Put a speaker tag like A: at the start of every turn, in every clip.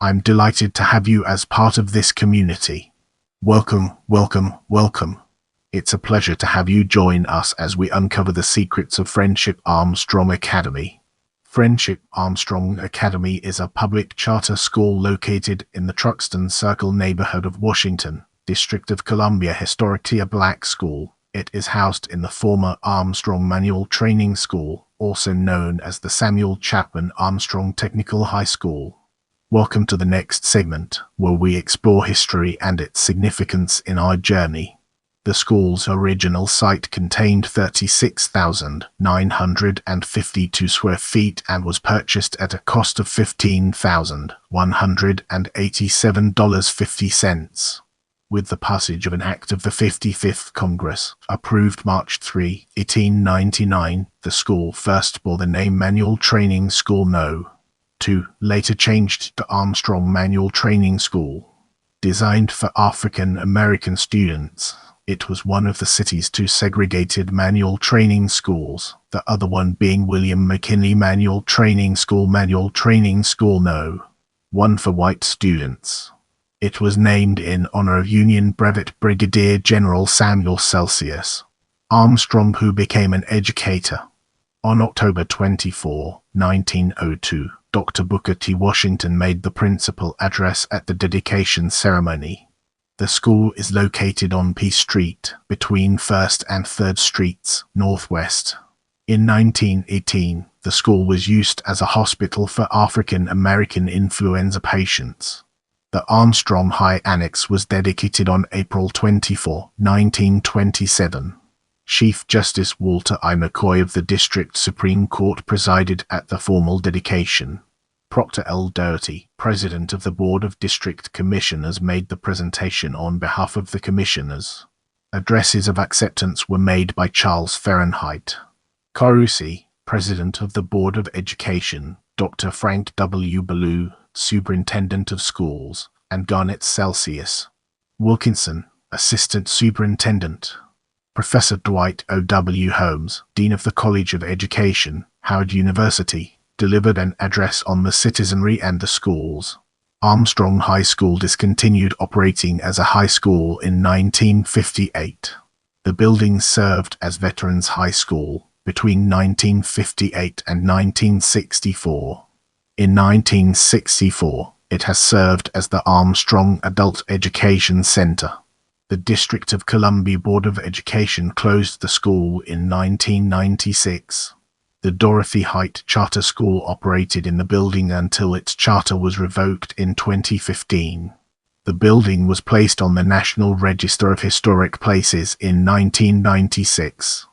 A: I'm delighted to have you as part of this community. Welcome, welcome, welcome. It's a pleasure to have you join us as we uncover the secrets of Friendship Armstrong Academy. Friendship Armstrong Academy is a public charter school located in the Truxton Circle neighborhood of Washington, District of Columbia, historically a black school. It is housed in the former Armstrong Manual Training School, also known as the Samuel Chapman Armstrong Technical High School. Welcome to the next segment, where we explore history and its significance in our journey. The school's original site contained 36,952 square feet and was purchased at a cost of $15,187.50. With the passage of an act of the 55th Congress, approved March 3, 1899, the school first bore the name Manual Training School No. 2, later changed to Armstrong Manual Training School. Designed for African American students, it was one of the city's two segregated manual training schools, the other one being William McKinley Manual Training School No. 1 for white students. It was named in honor of Union Brevet Brigadier General Samuel Celsius Armstrong, who became an educator. On October 24, 1902, Dr. Booker T. Washington made the principal address at the dedication ceremony. The school is located on P Street, between 1st and 3rd Streets, Northwest. In 1918, the school was used as a hospital for African American influenza patients. The Armstrong High Annex was dedicated on April 24, 1927. Chief Justice Walter I. McCoy of the District Supreme Court presided at the formal dedication. Proctor L. Doherty, President of the Board of District Commissioners, made the presentation on behalf of the commissioners. Addresses of acceptance were made by Charles Fahrenheit Carusi, President of the Board of Education, Dr. Frank W. Ballou, Superintendent of Schools, and Garnet Celsius Wilkinson, Assistant Superintendent. Professor Dwight O. W. Holmes, Dean of the College of Education, Howard University, delivered an address on the citizenry and the schools. Armstrong High School discontinued operating as a high school in 1958. The building served as Veterans High School between 1958 and 1964. In 1964, it has served as the Armstrong Adult Education Center. The District of Columbia Board of Education closed the school in 1996. The Dorothy Height Charter School operated in the building until its charter was revoked in 2015. The building was placed on the National Register of Historic Places in 1996.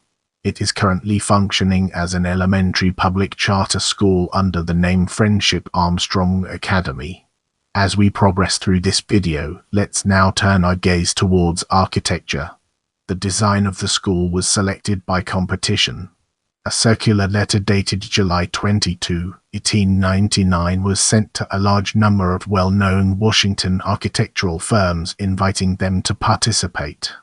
A: It is currently functioning as an elementary public charter school under the name Friendship Armstrong Academy. As we progress through this video, let's now turn our gaze towards architecture. The design of the school was selected by competition. A circular letter dated July 22, 1899 was sent to a large number of well-known Washington architectural firms inviting them to participate.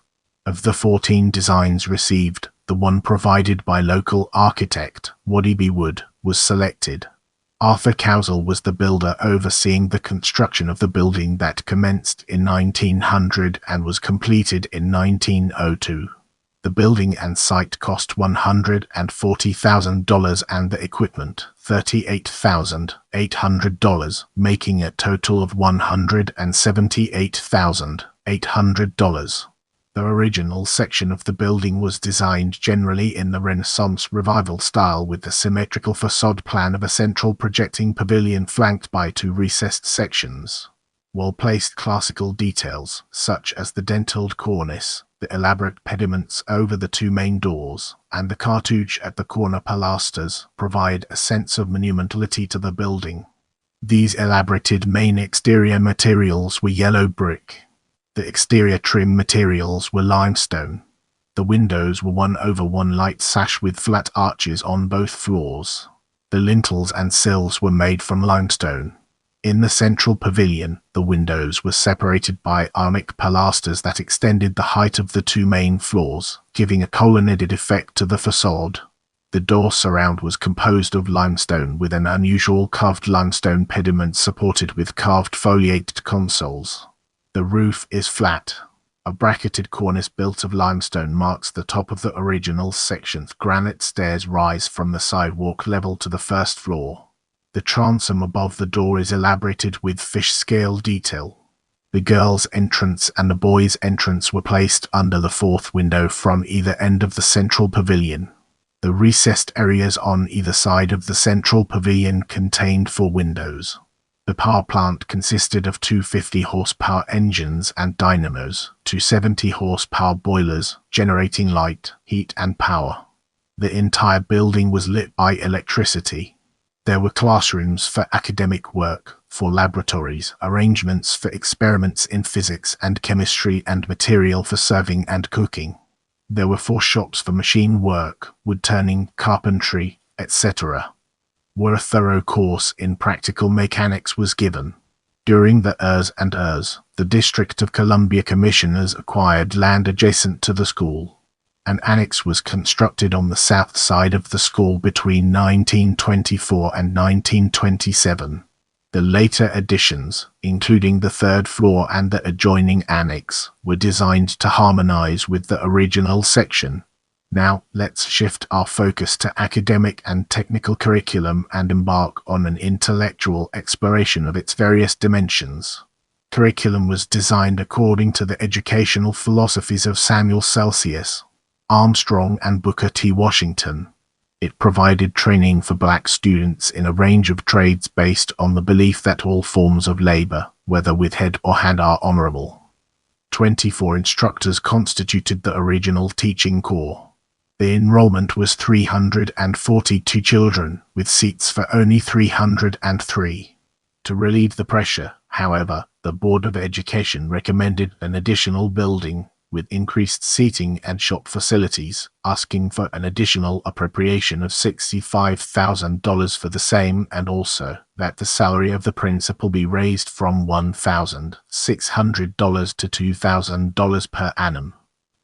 A: Of the 14 designs received, the one provided by local architect Waddy B. Wood was selected. Arthur Cowsell was the builder overseeing the construction of the building that commenced in 1900 and was completed in 1902. The building and site cost $140,000 and the equipment $38,800, making a total of $178,800. The original section of the building was designed generally in the Renaissance Revival style, with the symmetrical facade plan of a central projecting pavilion flanked by two recessed sections. Well-placed classical details, such as the dentilled cornice, the elaborate pediments over the two main doors, and the cartouche at the corner pilasters, provide a sense of monumentality to the building. These elaborated main exterior materials were yellow brick. The exterior trim materials were limestone. The windows were 1/1 light sash with flat arches on both floors. The lintels and sills were made from limestone. In the central pavilion, the windows were separated by ionic pilasters that extended the height of the two main floors, giving a colonnaded effect to the facade. The door surround was composed of limestone with an unusual carved limestone pediment supported with carved foliated consoles. The roof is flat. A bracketed cornice built of limestone marks the top of the original section. Granite stairs rise from the sidewalk level to the first floor. The transom above the door is elaborated with fish scale detail. The girls' entrance and the boys' entrance were placed under the fourth window from either end of the central pavilion. The recessed areas on either side of the central pavilion contained 4 windows. The power plant consisted of 2 50-horsepower engines and dynamos, 2 70-horsepower boilers, generating light, heat and power. The entire building was lit by electricity. There were classrooms for academic work, 4 laboratories, arrangements for experiments in physics and chemistry and material for serving and cooking. There were 4 shops for machine work, wood turning, carpentry, etc. Where a thorough course in practical mechanics was given. During the ERS and ERS, the District of Columbia commissioners acquired land adjacent to the school. An annex was constructed on the south side of the school between 1924 and 1927. The later additions, including the 3rd floor and the adjoining annex, were designed to harmonize with the original section. Now, let's shift our focus to academic and technical curriculum and embark on an intellectual exploration of its various dimensions. Curriculum was designed according to the educational philosophies of Samuel Celsius, Armstrong and Booker T. Washington. It provided training for black students in a range of trades based on the belief that all forms of labor, whether with head or hand, are honorable. 24 instructors constituted the original teaching corps. The enrollment was 342 children, with seats for only 303. To relieve the pressure, however, the Board of Education recommended an additional building with increased seating and shop facilities, asking for an additional appropriation of $65,000 for the same, and also that the salary of the principal be raised from $1,600 to $2,000 per annum.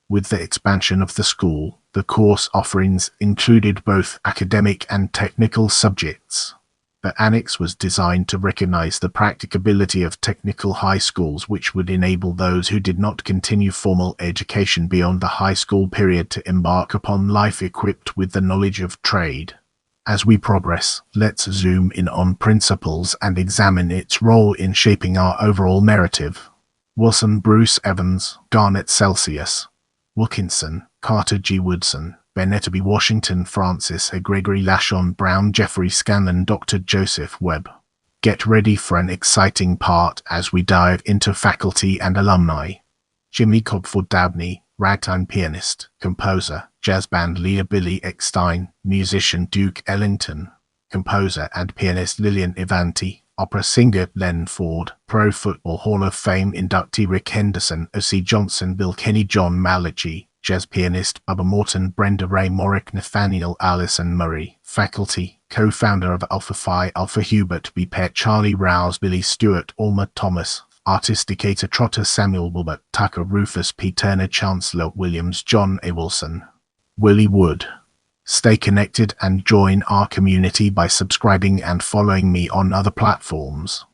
A: With the expansion of the school, the course offerings included both academic and technical subjects. The annex was designed to recognize the practicability of technical high schools, which would enable those who did not continue formal education beyond the high school period to embark upon life equipped with the knowledge of trade. As we progress, let's zoom in on principles and examine its role in shaping our overall narrative. Wilson Bruce Evans, Garnet Celsius, Wilkinson, Carter G. Woodson, Bennett B. Washington, Francis A. Gregory Lashon Brown, Jeffrey Scanlon, Dr. Joseph Webb. Get ready for an exciting part as we dive into faculty and alumni. Jimmy Cobford Dabney, ragtime pianist, composer, jazz band leader Billy Eckstein, musician Duke Ellington, composer and pianist Lillian Evanti, opera singer Len Ford, Pro Football Hall of Fame inductee Rick Henderson, O.C. Johnson, Bill Kenny, John Malachi, jazz pianist Bubba Morton, Brenda Ray Morick, Nathaniel Allison Murray, faculty, co-founder of Alpha Phi Alpha Hubert B. Pett, Charlie Rouse, Billy Stewart, Alma Thomas, artisticator Trotter Samuel Wilbert, Tucker Rufus P. Turner, Chancellor Williams, John A. Wilson, Willie Wood. Stay connected and join our community by subscribing and following me on other platforms.